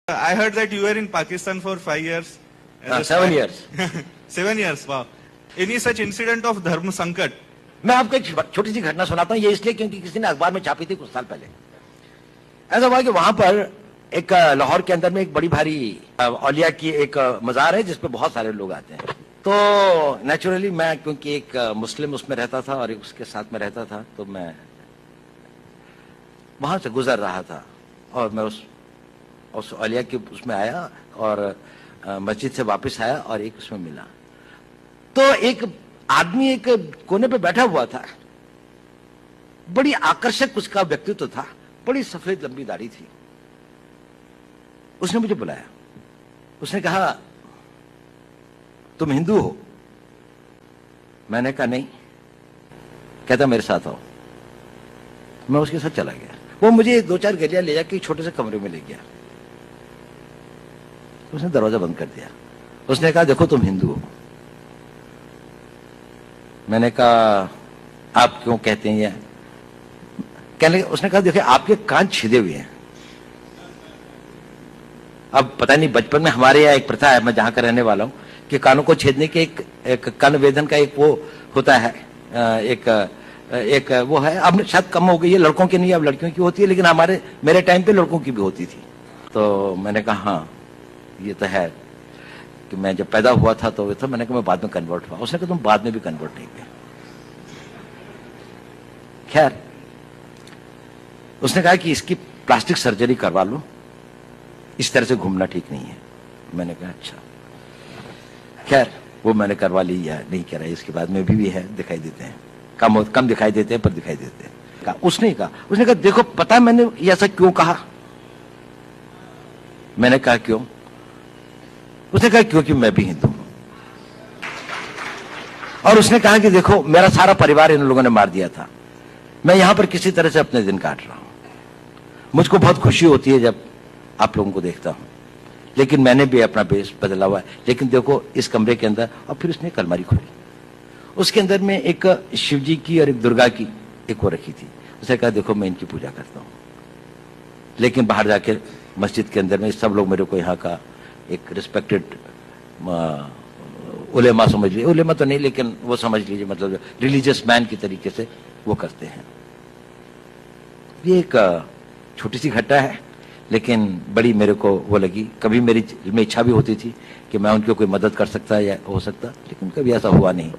I heard that you were in Pakistan for 5 years. 7 years. 7 years, wow. Any such incident of Dharma Sankat? मैं आपको एक छोटी सी घटना सुनाता हूँ, ये इसलिए क्योंकि किसी ने अखबार में छापी थी कुछ साल पहले। ऐसा हुआ कि वहां पर एक लाहौर के अंदर में एक बड़ी भारी औलिया की एक मजार है जिसपे बहुत सारे लोग आते हैं। तो नेचुरली मैं क्योंकि एक मुस्लिम उसमें रहता था और उसके साथ में रहता था, तो मैं वहां से गुजर रहा था और मैं उस औलिया के उसमें आया और मस्जिद से वापस आया और एक उसमें मिला। तो एक आदमी एक कोने पे बैठा हुआ था, बड़ी आकर्षक उसका व्यक्तित्व था, बड़ी सफेद लंबी दाढ़ी थी। उसने मुझे बुलाया, उसने कहा तुम हिंदू हो? मैंने कहा नहीं। कहता मेरे साथ आओ। मैं उसके साथ चला गया। वो मुझे 2-4 गलियां ले जाके छोटे से कमरे में ले गया। उसने दरवाजा बंद कर दिया। उसने कहा देखो तुम हिंदू हो। मैंने कहा आप क्यों कहते हैं? कहने उसने कहा देखिए आपके कान छिदे हुए हैं। अब पता नहीं, बचपन में हमारे यहाँ एक प्रथा है, मैं जहां का रहने वाला हूं, कि कानों को छेदने के एक कान वेदन का एक वो होता है, एक वो है। अब शायद कम हो गई है, लड़कों की नहीं, अब लड़कियों की होती है, लेकिन मेरे टाइम पे लड़कों की भी होती थी। तो मैंने कहा हाँ ये तो है कि मैं जब पैदा हुआ था तो था। मैंने कहा मैं बाद में कन्वर्ट हुआ। उसने कहा तुम बाद में भी कन्वर्ट नहीं हुए। खैर उसने कहा कि इसकी प्लास्टिक सर्जरी करवा लो, इस तरह से घूमना ठीक नहीं है। मैंने कहा अच्छा। खैर वो मैंने करवा ली या नहीं करा, इसके बाद में भी है, दिखाई देते हैं, कम दिखाई देते हैं पर दिखाई देते हैं। उसने कहा देखो पता है मैंने ये ऐसा क्यों कहा? मैंने कहा क्यों? उसने कहा क्योंकि मैं भी हिंदू हूं। और उसने कहा कि देखो मेरा सारा परिवार इन लोगों ने मार दिया था, मैं यहां पर किसी तरह से अपने दिन काट रहा हूं। मुझको बहुत खुशी होती है जब आप लोगों को देखता हूं, लेकिन मैंने भी अपना बेस बदला हुआ है। लेकिन देखो इस कमरे के अंदर, और फिर उसने एक अलमारी खोली, उसके अंदर में एक शिव जी की और एक दुर्गा की एक वो रखी थी। उसने कहा देखो मैं इनकी पूजा करता हूं, लेकिन बाहर जाके मस्जिद के अंदर में सब लोग मेरे को यहाँ का एक रिस्पेक्टेड उलेमा समझ लीजिए, उलेमा तो नहीं लेकिन वो समझ लीजिए, मतलब रिलीजियस मैन की तरीके से वो करते हैं। ये एक छोटी सी घटना है, लेकिन बड़ी मेरे को वो लगी। कभी मेरी में इच्छा भी होती थी कि मैं उनकी कोई मदद कर सकता या हो सकता, लेकिन कभी ऐसा हुआ नहीं।